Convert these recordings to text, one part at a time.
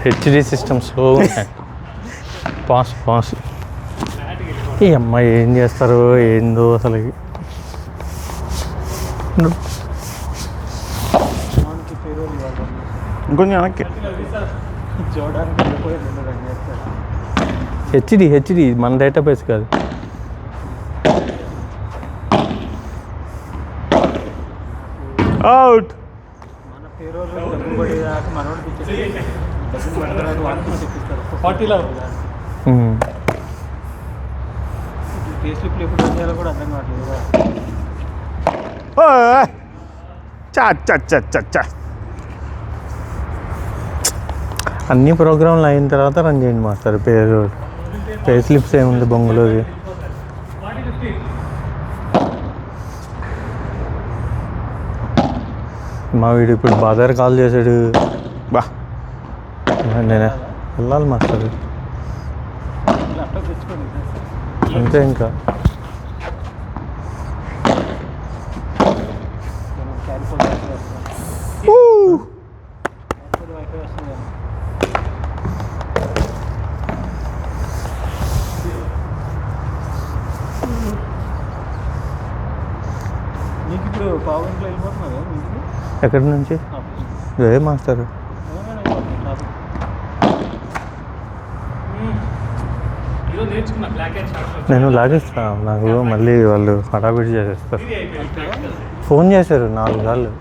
HD systems pass ఈ అమ్మాయి ఏం చేస్తారు ఏందో అసలు. ఇంకొంచెం వెనక్కి హెచ్డి మన డేటాబేస్ కాదు. అవుట్. అన్ని ప్రోగ్రాంలు అయిన తర్వాత రన్ చేయండి మాస్టర్. పే స్లిప్స్ ఏముంది బొంగులోది. మా వీడు ఇప్పుడు బాదర్ కాల్ చేశాడు. బా నేనే వెళ్ళాలి మాస్టర్ అంతే. ఇంకా ఎక్కడి నుంచి ఏ మాస్టర్? నేను లాగేస్తా. నాకు మళ్ళీ వాళ్ళు హడావిడి చేసేస్తారు. ఫోన్ చేశారు 4 సార్లు.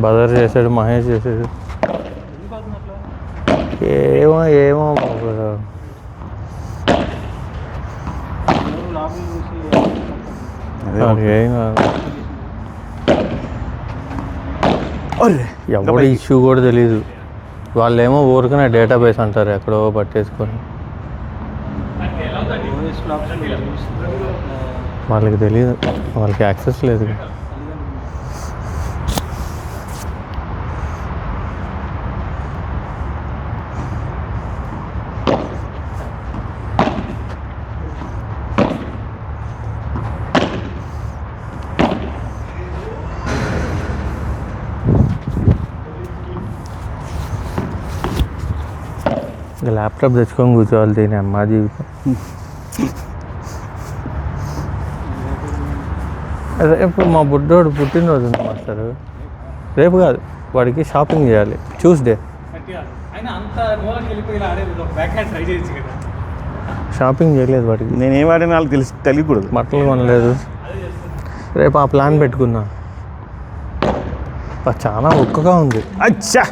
బదర్ చేశాడు, మహేష్ చేశాడు. ఏమో ఏం ఎవరి ఇష్యూ కూడా తెలీదు. వాళ్ళేమో ఊరికనే డేటాబేస్ అంటారు ఎక్కడో పట్టేసుకొని. వాళ్ళకి తెలియదు, వాళ్ళకి యాక్సెస్ లేదు. ల్యాప్టాప్ తెచ్చుకొని కూర్చోవాలి. దీని అమ్మా జీవితం. రేపు మా బుడ్డోడు పుట్టినరోజు ఉంది మాస్టర్. రేపు కాదు, వాడికి షాపింగ్ చేయాలి. ట్యూస్డే షాపింగ్ చేయలేదు వాడికి. నేనేం వాడిన వాళ్ళకి తెలియకూడదు. బట్టలు కొనలేదు. రేపు ఆ ప్లాన్ పెట్టుకున్నా. చాలా ఒక్కగా ఉంది. అచ్చా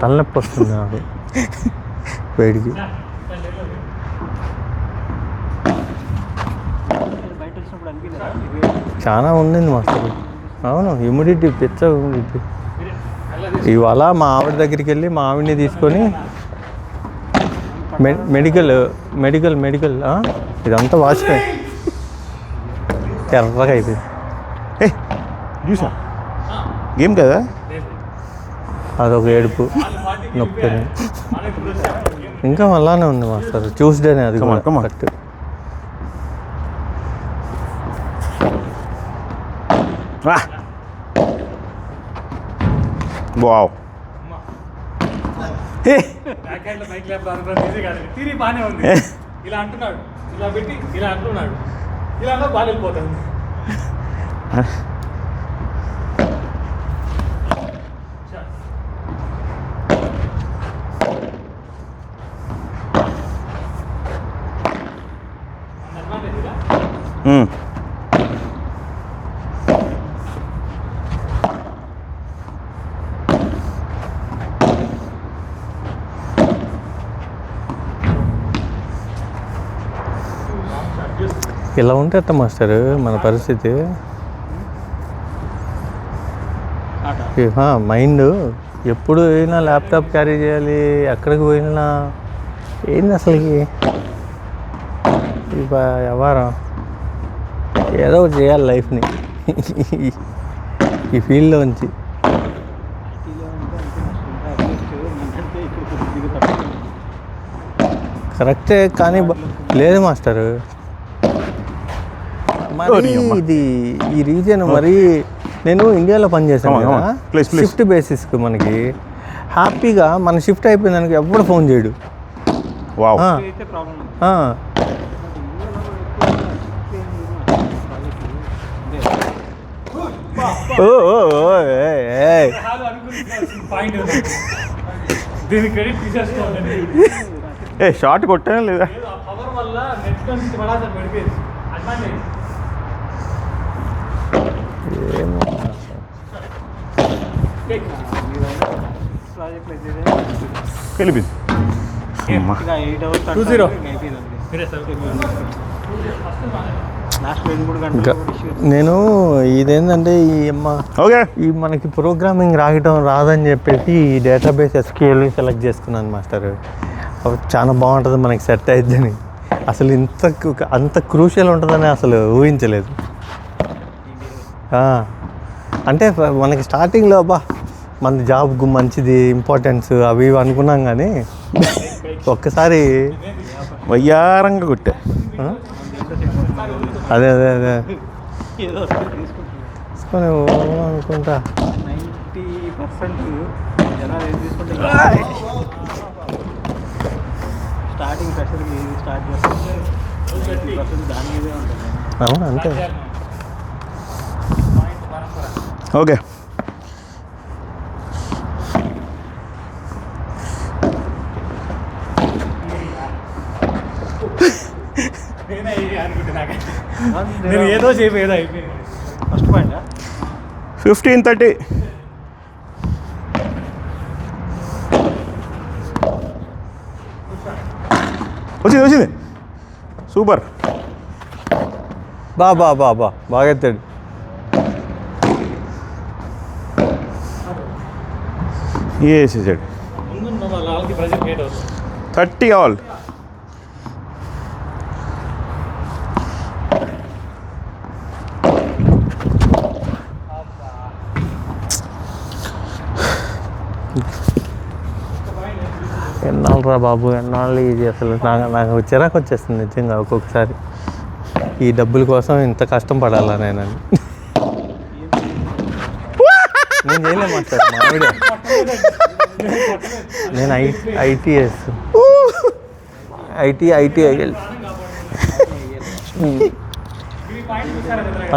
తలనొప్పి వస్తుంది నాకు వేడికి. చాలా ఉండింది మాస్టర్. అవును, హ్యూమిడిటీ పిచ్చ హ్యూమిడిటీ. ఇవాళ మా ఆవిడ దగ్గరికి వెళ్ళి మా ఆవిడని తీసుకొని మెడికల్ ఇదంతా వాచిపోయి ఎర్రగా అయిపోయింది. చూసా గేమ్ కదా, అదొక ఏడుపు, నొప్పి. ఇంకా అలానే ఉంది మాస్టర్. ట్యూస్డేనే అది కరెక్ట్. వావ్. ఇలా అంటున్నాడు, ఇలా పెట్టి ఇలా అంటున్నాడు, ఇలా బాగా వెళ్ళిపోతుంది. ఇలా ఉంటే అట్ట మాస్టర్ మన పరిస్థితి. మైండ్ ఎప్పుడు పోయినా ల్యాప్టాప్ క్యారీ చేయాలి, ఎక్కడికి పోయినా ఏంది అసలుకి వ్యవహారం. ఏదో ఒకటి చేయాలి లైఫ్ని ఈ ఫీల్డ్లో నుంచి. కరెక్టే కానీ లేదు మాస్టర్. మరి ఇది ఈ రీజియన్ మరీ నేను ఇండియాలో పనిచేశాను Come on, కదా, come on. Please, please. Shift బేసిస్కి మనకి హ్యాపీగా మన షిఫ్ట్ అయిపోయిందానికి ఎప్పుడు ఫోన్ చేయడు. వావ్. ఆ, అయితే ప్రాబ్లం లేదు. ఆ. ఓ ఓ, ఓ, ఏయ్, ఏయ్. కాదు అనుకుని పాయింట్ దీని క్రెడిట్ తీసేసుకోండి. ఏ షార్ట్ కొట్టానా లేదా? ఆ పవర్ వల్ల నెట్ నుంచి పడాల్సి పడిపోయింది. అడ్వాంటేజ్. ఏమో. కలిపింది. అమ్మా. 2-0. ఇంకా నేను ఇదేంటంటే ఈ అమ్మ ఓకే. ఈ మనకి ప్రోగ్రామింగ్ రాయటం రాదని చెప్పేసి ఈ డేటాబేస్ ఎస్క్యూఎల్ సెలెక్ట్ చేసుకున్నాను మాస్టర్. అవి చాలా బాగుంటుంది, మనకి సెట్ అయిద్దని. అసలు అంత క్రూషియల్ ఉంటుందని అసలు ఊహించలేదు. అంటే మనకి స్టార్టింగ్లో మన జాబ్కు మంచిది ఇంపార్టెన్స్ అవి ఇవి అనుకున్నాం కానీ ఒక్కసారి వయ్యారంగా కొట్టా. అదే అదే అదే తీసుకొని అనుకుంటా. 90% జనాలు ఏం తీసుకుంటే స్టార్టింగ్ ప్రెషర్కి ఏది స్టార్ట్ చేస్తుంటే 90% దాని మీదే ఉంటుంది. అవును అంతే. ఓకే. నేను ఏదో చెప్పి ఏదో అయిపోయింది. First point 15-30. వచ్చింది సూపర్. బాగా ఎత్తాడు. వేసేసాడు. ముందు వాళ్ళకి ప్రెజర్ క్రియేట్ అవుతుంది. 30 ఆల్. ఎన్నాళ్ళు రా బాబు, ఎన్నాళ్ళు ఇది అసలు నాకు చిరాకు వచ్చేస్తుంది నిజంగా ఒక్కొక్కసారి. ఈ డబ్బుల కోసం ఇంత కష్టం పడాలా నేను చేయలేము మాస్టర్. మావిడే నేను ఐటీఎస్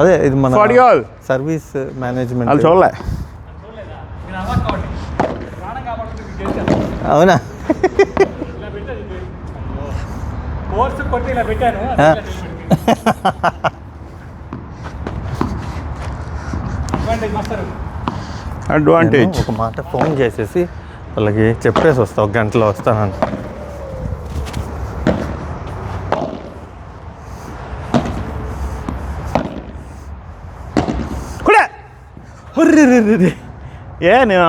అదే ఇది మన 40 ఆల్. Service management. వాళ్ళు చూడలే. నేను అవ్వక కాబట్టి ప్రాణం కాబట్టి అవునా? ఇలా పెట్టాను కోర్సు కొట్టి ఇలా పెట్టాను. Advantage master. అడ్వాంటేజ్. నేను ఒక మాట ఫోన్ చేసేసి వాళ్ళకి చెప్పేసి వస్తా, 1 గంటలో వస్తానని. ఏ నేను